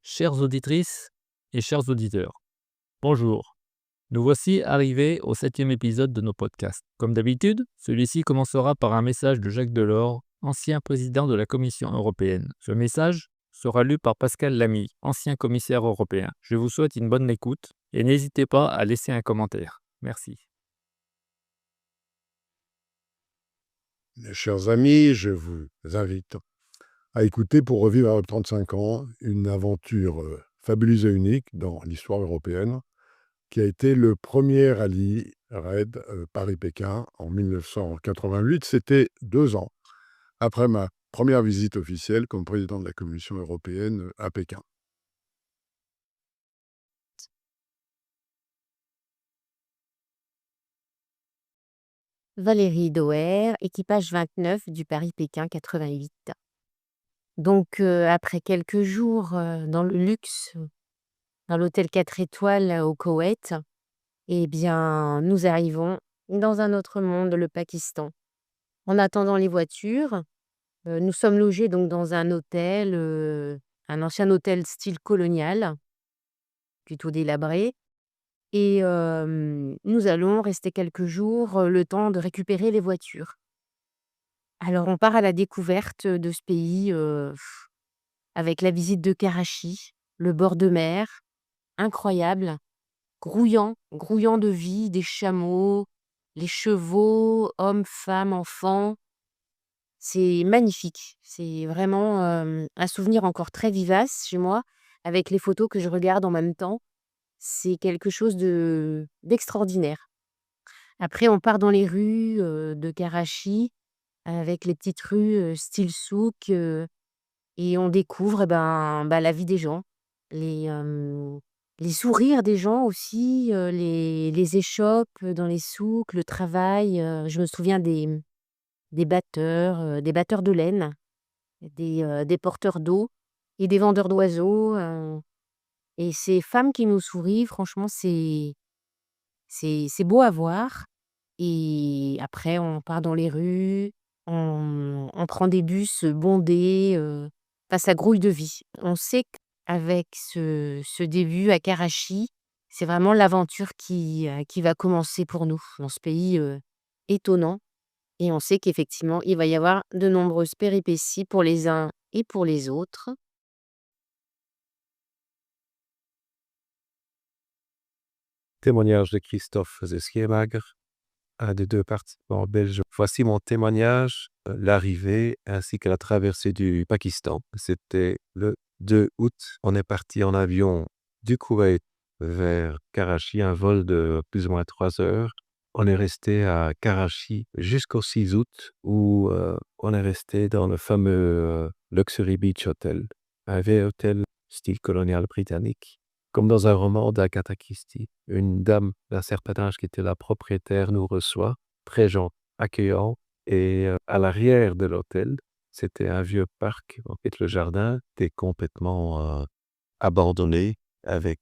Chères auditrices et chers auditeurs, bonjour. Nous voici arrivés au 7e épisode de nos podcasts. Comme d'habitude, celui-ci commencera par un message de Jacques Delors, ancien président de la Commission européenne. Ce message sera lu par Pascal Lamy, ancien commissaire européen. Je vous souhaite une bonne écoute et n'hésitez pas à laisser un commentaire. Merci. Mes chers amis, je vous invite à écouter pour revivre à 35 ans une aventure fabuleuse et unique dans l'histoire européenne, qui a été le premier rallye raid Paris-Pékin en 1988. C'était 2 ans après ma première visite officielle comme président de la Commission européenne à Pékin. Valérie Doer, équipage 29 du Paris-Pékin 88. Donc, après quelques jours dans le luxe, dans l'hôtel 4 étoiles au Koweït, eh bien, nous arrivons dans un autre monde, le Pakistan. En attendant les voitures, nous sommes logés donc dans un hôtel, un ancien hôtel style colonial, plutôt délabré. Et nous allons rester quelques jours, le temps de récupérer les voitures. Alors on part à la découverte de ce pays, avec la visite de Karachi, le bord de mer, incroyable, grouillant de vie, des chameaux, les chevaux, hommes, femmes, enfants. C'est magnifique. C'est vraiment, un souvenir encore très vivace chez moi, avec les photos que je regarde en même temps. C'est quelque chose d'extraordinaire. Après on part dans les rues, de Karachi, avec les petites rues, style souk, et on découvre, la vie des gens, les sourires des gens aussi, les échoppes dans les souks, le travail. Je me souviens des batteurs de laine, des porteurs d'eau et des vendeurs d'oiseaux, et ces femmes qui nous sourient, franchement, c'est beau à voir. Et après on part dans les rues, on prend des bus bondés, enfin ça grouille de vie. On sait qu'avec ce début à Karachi, c'est vraiment l'aventure qui va commencer pour nous dans ce pays, étonnant, et on sait qu'effectivement, il va y avoir de nombreuses péripéties pour les uns et pour les autres. Témoignage de Christophe Zesquier-Magre, un des 2 participants belges. Voici mon témoignage, l'arrivée ainsi que la traversée du Pakistan. C'était le 2 août. On est parti en avion du Koweït vers Karachi, un vol de plus ou moins 3 heures. On est resté à Karachi jusqu'au 6 août où on est resté dans le fameux Luxury Beach Hotel, un vieil hôtel style colonial britannique. Comme dans un roman d'Agatha Christie, une dame d'un certain âge qui était la propriétaire nous reçoit, très accueillant, et à l'arrière de l'hôtel, c'était un vieux parc. En fait, le jardin était complètement abandonné avec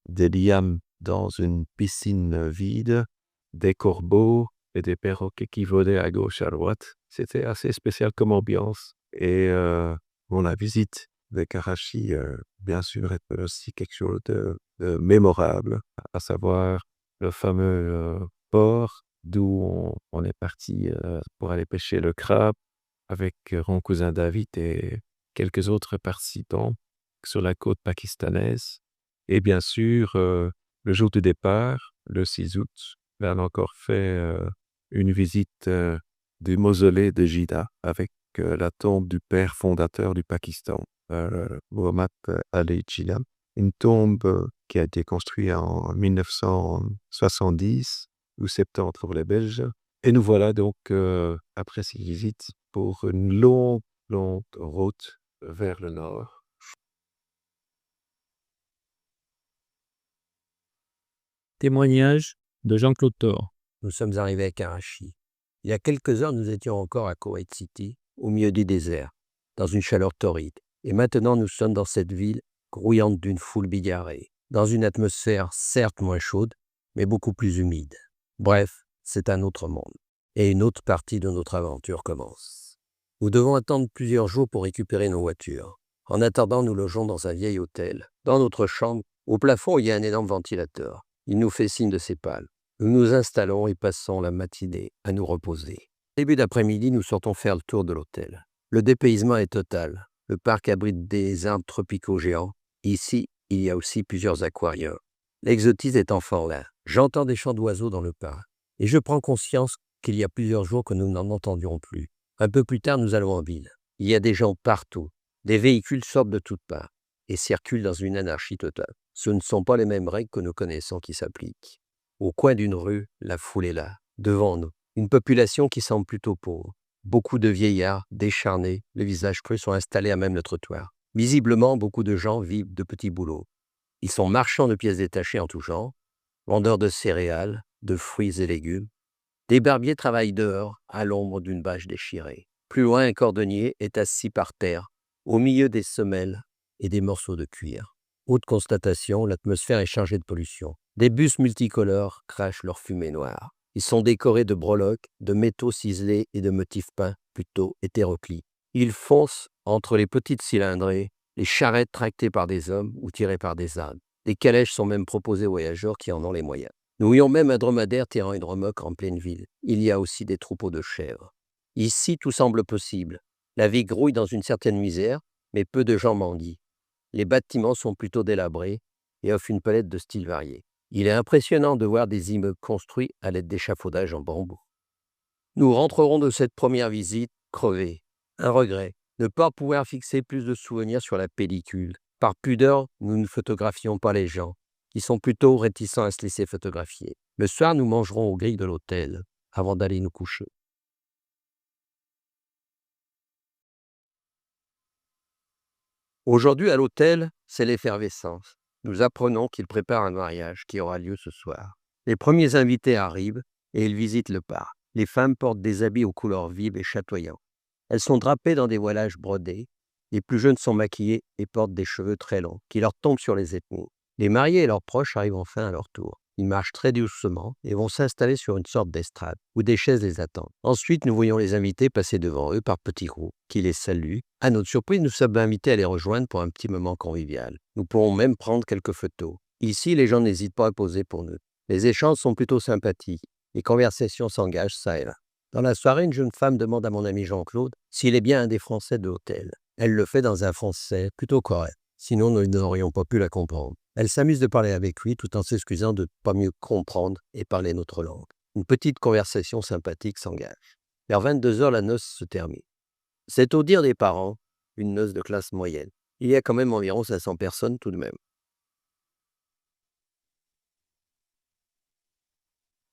des lianes dans une piscine vide, des corbeaux et des perroquets qui volaient à gauche, à droite. C'était assez spécial comme ambiance. Et la visite de Karachi, bien sûr, est aussi quelque chose de mémorable, à savoir le fameux port d'où on est parti pour aller pêcher le crabe avec mon cousin David et quelques autres participants sur la côte pakistanaise. Et bien sûr, le jour du départ, le 6 août, on a encore fait une visite du mausolée de Jida avec la tombe du père fondateur du Pakistan, Muhammad Ali Jinnah. Une tombe qui a été construite en 1970 ou 70 pour les Belges. Et nous voilà donc, après ces visites, pour une longue route vers le nord. Témoignage de Jean-Claude Thor. Nous sommes arrivés à Karachi. Il y a quelques heures, nous étions encore à Kuwait City, au milieu du désert, dans une chaleur torride. Et maintenant, nous sommes dans cette ville grouillante d'une foule bigarrée, dans une atmosphère certes moins chaude, mais beaucoup plus humide. Bref, c'est un autre monde. Et une autre partie de notre aventure commence. Nous devons attendre plusieurs jours pour récupérer nos voitures. En attendant, nous logeons dans un vieil hôtel. Dans notre chambre, au plafond, il y a un énorme ventilateur. Il nous fait signe de ses pales. Nous nous installons et passons la matinée à nous reposer. Début d'après-midi, nous sortons faire le tour de l'hôtel. Le dépaysement est total. Le parc abrite des arbres tropicaux géants. Ici, il y a aussi plusieurs aquariums. L'exotisme est enfin là. J'entends des chants d'oiseaux dans le parc. Et je prends conscience qu'il y a plusieurs jours que nous n'en entendions plus. Un peu plus tard, nous allons en ville. Il y a des gens partout. Des véhicules sortent de toutes parts et circulent dans une anarchie totale. Ce ne sont pas les mêmes règles que nous connaissons qui s'appliquent. Au coin d'une rue, la foule est là, devant nous. Une population qui semble plutôt pauvre. Beaucoup de vieillards, décharnés, le visage creux, sont installés à même le trottoir. Visiblement, beaucoup de gens vivent de petits boulots. Ils sont marchands de pièces détachées en tout genre, vendeurs de céréales, de fruits et légumes. Des barbiers travaillent dehors, à l'ombre d'une bâche déchirée. Plus loin, un cordonnier est assis par terre, au milieu des semelles et des morceaux de cuir. Haute constatation, l'atmosphère est chargée de pollution. Des bus multicolores crachent leur fumée noire. Ils sont décorés de breloques, de métaux ciselés et de motifs peints plutôt hétéroclites. Ils foncent entre les petites cylindrées, les charrettes tractées par des hommes ou tirées par des ânes. Des calèches sont même proposées aux voyageurs qui en ont les moyens. Nous voyons même un dromadaire tirant une remorque en pleine ville. Il y a aussi des troupeaux de chèvres. Ici, tout semble possible. La vie grouille dans une certaine misère, mais peu de gens mendient. Les bâtiments sont plutôt délabrés et offrent une palette de styles variés. Il est impressionnant de voir des immeubles construits à l'aide d'échafaudages en bambou. Nous rentrerons de cette première visite crevés. Un regret, ne pas pouvoir fixer plus de souvenirs sur la pellicule. Par pudeur, nous ne photographions pas les gens, qui sont plutôt réticents à se laisser photographier. Le soir, nous mangerons aux grilles de l'hôtel, avant d'aller nous coucher. Aujourd'hui, à l'hôtel, c'est l'effervescence. Nous apprenons qu'ils préparent un mariage qui aura lieu ce soir. Les premiers invités arrivent et ils visitent le parc. Les femmes portent des habits aux couleurs vives et chatoyants. Elles sont drapées dans des voilages brodés. Les plus jeunes sont maquillés et portent des cheveux très longs qui leur tombent sur les épaules. Les mariés et leurs proches arrivent enfin à leur tour. Ils marchent très doucement et vont s'installer sur une sorte d'estrade où des chaises les attendent. Ensuite, nous voyons les invités passer devant eux par petits groupes qui les saluent. À notre surprise, nous sommes invités à les rejoindre pour un petit moment convivial. Nous pourrons même prendre quelques photos. Ici, les gens n'hésitent pas à poser pour nous. Les échanges sont plutôt sympathiques. Les conversations s'engagent ça et là. Dans la soirée, une jeune femme demande à mon ami Jean-Claude s'il est bien un des Français de l'hôtel. Elle le fait dans un français plutôt correct. Sinon, nous n'aurions pas pu la comprendre. Elle s'amuse de parler avec lui tout en s'excusant de ne pas mieux comprendre et parler notre langue. Une petite conversation sympathique s'engage. Vers 22h, la noce se termine. C'est au dire des parents, une noce de classe moyenne. Il y a quand même environ 500 personnes tout de même.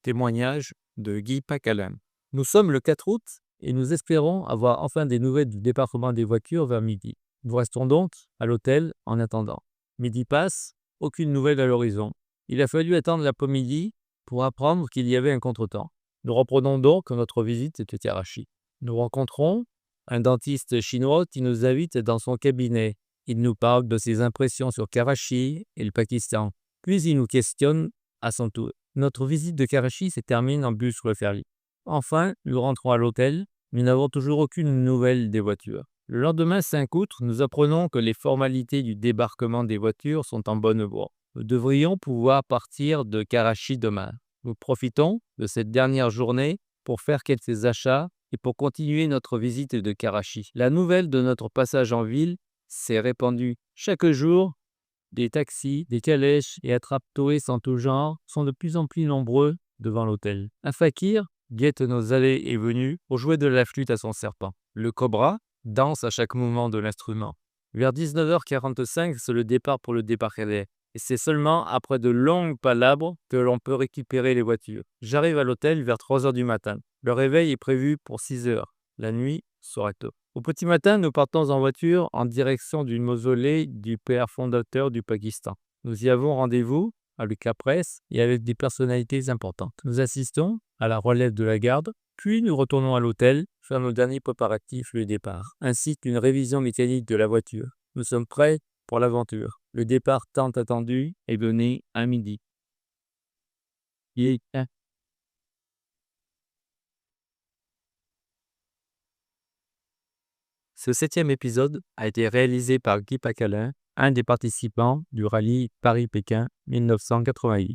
Témoignage de Guy Pacalin. Nous sommes le 4 août et nous espérons avoir enfin des nouvelles du département des voitures vers midi. Nous restons donc à l'hôtel en attendant. Midi passe, aucune nouvelle à l'horizon. Il a fallu attendre l'après-midi pour apprendre qu'il y avait un contretemps. Nous reprenons donc notre visite de Karachi. Nous rencontrons un dentiste chinois qui nous invite dans son cabinet. Il nous parle de ses impressions sur Karachi et le Pakistan. Puis il nous questionne à son tour. Notre visite de Karachi se termine en bus sur le ferry. Enfin, nous rentrons à l'hôtel. Nous n'avons toujours aucune nouvelle des voitures. Le lendemain 5 août, nous apprenons que les formalités du débarquement des voitures sont en bonne voie. Nous devrions pouvoir partir de Karachi demain. Nous profitons de cette dernière journée pour faire quelques achats et pour continuer notre visite de Karachi. La nouvelle de notre passage en ville s'est répandue. Chaque jour, des taxis, des calèches et attrape-touristes en tout genre sont de plus en plus nombreux devant l'hôtel. Un fakir guette nos allées et venues pour jouer de la flûte à son serpent. Le cobra danse à chaque mouvement de l'instrument. Vers 19h45, c'est le départ pour le débarcadère. Et c'est seulement après de longues palabres que l'on peut récupérer les voitures. J'arrive à l'hôtel vers 3h du matin. Le réveil est prévu pour 6h. La nuit sera tôt. Au petit matin, nous partons en voiture en direction du mausolée du père fondateur du Pakistan. Nous y avons rendez-vous avec la presse et avec des personnalités importantes. Nous assistons à la relève de la garde, puis nous retournons à l'hôtel, faire nos derniers préparatifs le départ, ainsi qu'une révision mécanique de la voiture. Nous sommes prêts pour l'aventure. Le départ tant attendu est donné à midi. Ce 7e épisode a été réalisé par Guy Pacalin, un des participants du rallye Paris-Pékin 1988.